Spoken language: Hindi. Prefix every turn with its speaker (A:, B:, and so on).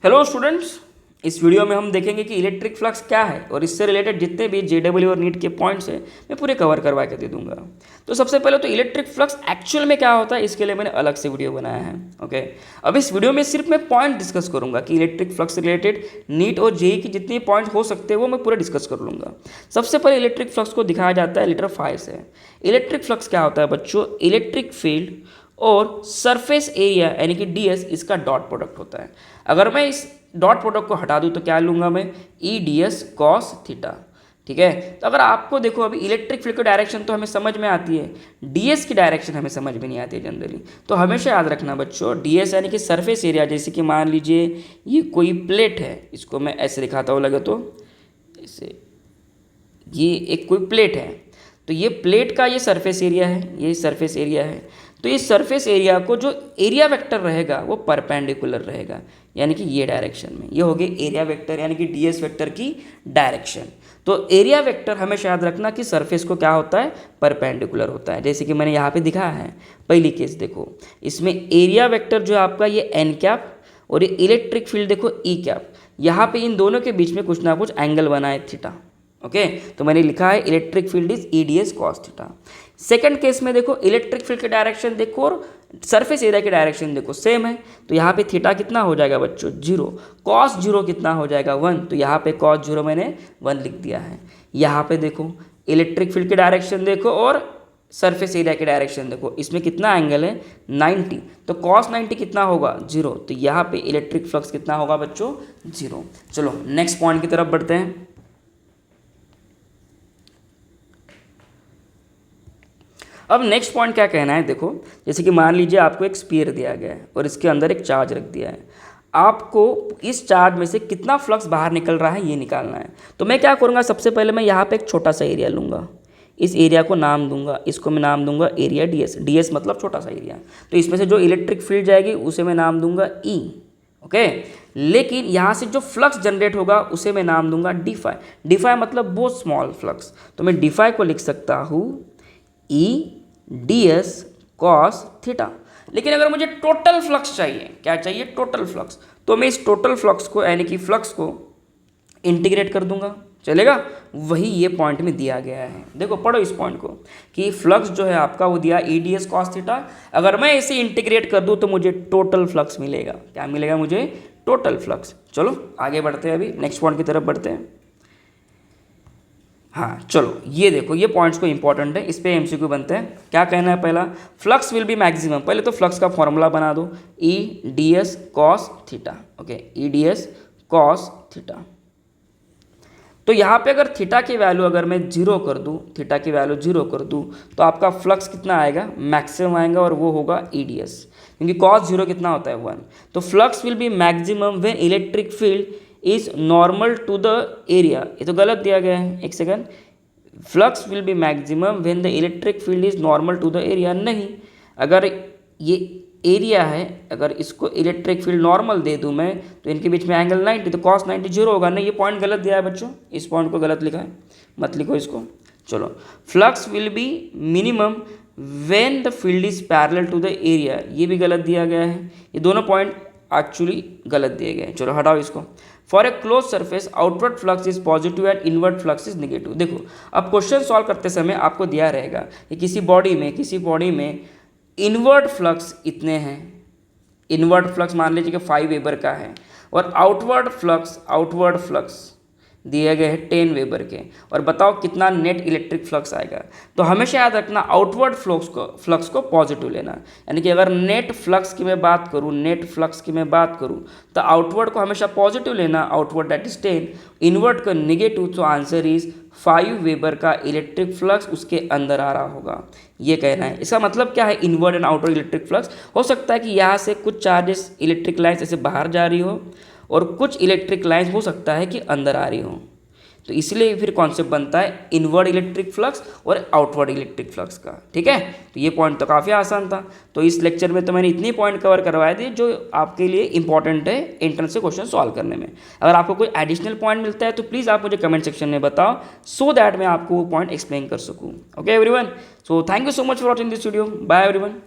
A: हेलो स्टूडेंट्स, इस वीडियो में हम देखेंगे कि इलेक्ट्रिक फ्लक्स क्या है और इससे रिलेटेड जितने भी जेडब्ल्यू और नीट के पॉइंट्स हैं मैं पूरे कवर करवा के दे दूंगा। तो सबसे पहले तो इलेक्ट्रिक फ्लक्स एक्चुअल में क्या होता है, इसके लिए मैंने अलग से वीडियो बनाया है। ओके, अब इस वीडियो में सिर्फ मैं पॉइंट डिस्कस करूंगा कि इलेक्ट्रिक फ्लक्स से रिलेटेड नीट और जेई की जितने पॉइंट हो सकते हैं वो मैं पूरा डिस्कस कर लूँगा। सबसे पहले इलेक्ट्रिक फ्लक्स को दिखाया जाता है लीटर 5 से। इलेक्ट्रिक फ्लक्स क्या होता है बच्चों? इलेक्ट्रिक फील्ड और सरफेस एरिया यानी कि डीएस इसका डॉट प्रोडक्ट होता है। अगर मैं इस डॉट प्रोडक्ट को हटा दूं तो क्या लूँगा मैं? ई डी एस कॉस थीटा। ठीक है, तो अगर आपको देखो अभी इलेक्ट्रिक फील्ड की डायरेक्शन तो हमें समझ में आती है, डीएस की डायरेक्शन हमें समझ में नहीं आती है जनरली। तो हमेशा याद रखना बच्चों, डीएस यानी कि सरफेस एरिया, जैसे कि मान लीजिए ये कोई प्लेट है, इसको मैं ऐसे दिखाता हूँ लगे तो ऐसे, ये एक कोई प्लेट है, तो ये प्लेट का ये सरफेस एरिया है, ये सरफेस एरिया है। तो इस सरफेस एरिया को जो एरिया वेक्टर रहेगा वो परपेंडिकुलर रहेगा, यानी कि ये डायरेक्शन में। ये हो गई एरिया वेक्टर यानी कि डीएस वेक्टर की डायरेक्शन। तो एरिया वेक्टर हमेशा याद रखना कि सरफेस को क्या होता है? परपेंडिकुलर होता है, जैसे कि मैंने यहाँ पे दिखाया है। पहली केस देखो, इसमें एरिया वेक्टर जो आपका ये एन कैप और ये इलेक्ट्रिक फील्ड देखो ई कैप, यहाँ पे इन दोनों के बीच में कुछ ना कुछ एंगल बना है थीटा। ओके, तो मैंने लिखा है electric field is E D S cos theta. Second case में देखो, इलेक्ट्रिक फील्ड की डायरेक्शन देखो और सरफेस एरिया की डायरेक्शन देखो सेम है, तो यहाँ पे थीटा कितना हो जाएगा बच्चों? 0। कॉस 0 कितना हो जाएगा? 1। तो यहाँ पे कॉस 0 मैंने 1 लिख दिया है। यहाँ पे देखो इलेक्ट्रिक फील्ड की डायरेक्शन देखो और सरफेस एरिया की डायरेक्शन देखो, इसमें कितना एंगल है? 90। तो कॉस 90 कितना होगा? 0। तो यहाँ पे इलेक्ट्रिक फ्लक्स कितना होगा बच्चों? 0। चलो नेक्स्ट पॉइंट की तरफ बढ़ते हैं। अब नेक्स्ट पॉइंट क्या कहना है, देखो जैसे कि मान लीजिए आपको एक स्फीयर दिया गया है और इसके अंदर एक चार्ज रख दिया है, आपको इस चार्ज में से कितना फ्लक्स बाहर निकल रहा है ये निकालना है। तो मैं क्या करूँगा, सबसे पहले मैं यहाँ पे एक छोटा सा एरिया लूँगा, इस एरिया को नाम दूंगा, इसको मैं नाम दूंगा एरिया डीएस। डीएस मतलब छोटा सा एरिया। तो इसमें से जो इलेक्ट्रिक फील्ड जाएगी उसे मैं नाम दूंगा ई। ओके, लेकिन यहाँ से जो फ्लक्स जनरेट होगा उसे मैं नाम दूंगा डी फाई। डी फाई मतलब बहुत स्मॉल फ्लक्स, तो मैं डी फाई को लिख सकता हूँ ई डी एस कॉस थीटा। लेकिन अगर मुझे टोटल फ्लक्स चाहिए, क्या चाहिए? टोटल फ्लक्स, तो मैं इस टोटल फ्लक्स को यानी कि फ्लक्स को इंटीग्रेट कर दूंगा, चलेगा? वही ये पॉइंट में दिया गया है। देखो पढ़ो इस पॉइंट को कि फ्लक्स जो है आपका वो दिया ई डी एस कॉस थीटा। अगर मैं इसे इंटीग्रेट कर दूं तो मुझे टोटल फ्लक्स मिलेगा। क्या मिलेगा मुझे? Total flux. चलो आगे बढ़ते हैं, अभी नेक्स्ट पॉइंट की तरफ बढ़ते हैं। हाँ चलो, ये देखो ये पॉइंट्स को इंपॉर्टेंट है, इस पे एमसीक्यू बनते हैं। क्या कहना है? पहला, फ्लक्स विल बी मैक्सिमम। पहले तो फ्लक्स का फॉर्मूला बना दो, ई D S cos theta. Okay, ई डी एस कॉस थीटा। तो यहाँ पे अगर थीटा की वैल्यू अगर मैं 0 कर दूँ, थीटा की वैल्यू 0 कर दूँ, तो आपका फ्लक्स कितना आएगा? मैक्सिमम आएगा, और वो होगा ई डी एस, क्योंकि कॉस 0 कितना होता है? 1। तो flux will be maximum when electric field is normal to the area. ये तो गलत दिया गया है, एक second. Flux will be maximum when the electric field is normal to the area. नहीं, अगर ये एरिया है, अगर इसको इलेक्ट्रिक फील्ड नॉर्मल दे दूं मैं, तो इनके बीच में एंगल 90, तो कॉस 90 0 होगा। नहीं, ये पॉइंट गलत दिया है बच्चों, इस पॉइंट को गलत लिखा है, मत लिखो इसको। चलो, flux will be minimum when the field is parallel to the area, ये भी गलत दिया गया है। ये दोनों पॉइंट एक्चुअली गलत दिए गए हैं। चलो हटाओ इसको। For a close surface outward flux is positive and inward flux is negative. देखो अब क्वेश्चन सॉल्व करते समय आपको दिया रहेगा कि किसी बॉडी में इनवर्ड फ्लक्स इतने हैं। इनवर्ड फ्लक्स मान लीजिए कि 5 वेबर का है, और आउटवर्ड फ्लक्स दिए गए हैं 10 वेबर के, और बताओ कितना नेट इलेक्ट्रिक फ्लक्स आएगा। तो हमेशा याद रखना आउटवर्ड फ्लक्स को पॉजिटिव लेना, यानी कि अगर नेट फ्लक्स की मैं बात करूँ तो आउटवर्ड को हमेशा पॉजिटिव लेना, आउटवर्ड दैट इज 10, इनवर्ड का निगेटिव। तो आंसर इज 5 वेबर का इलेक्ट्रिक फ्लक्स उसके अंदर आ रहा होगा, ये कहना है। इसका मतलब क्या है? Inward and outward electric flux हो सकता है कि यहाँ से कुछ चार्जेस इलेक्ट्रिक लाइन्स ऐसे बाहर जा रही हो, और कुछ इलेक्ट्रिक लाइन्स हो सकता है कि अंदर आ रही हो। तो इसलिए फिर कॉन्सेप्ट बनता है इनवर्ड इलेक्ट्रिक फ्लक्स और आउटवर्ड इलेक्ट्रिक फ्लक्स का। ठीक है, तो ये पॉइंट तो काफ़ी आसान था। तो इस लेक्चर में तो मैंने इतनी पॉइंट कवर करवाए थे जो आपके लिए इंपॉर्टेंट है एंट्रेंस से क्वेश्चन सॉल्व करने में। अगर आपको कोई एडिशनल पॉइंट मिलता है तो प्लीज़ आप मुझे कमेंट सेक्शन में बताओ, सो दैट मैं आपको वो पॉइंट एक्सप्लेन कर सकूँ। Okay everyone, so thank you so much for watching this video. Bye everyone.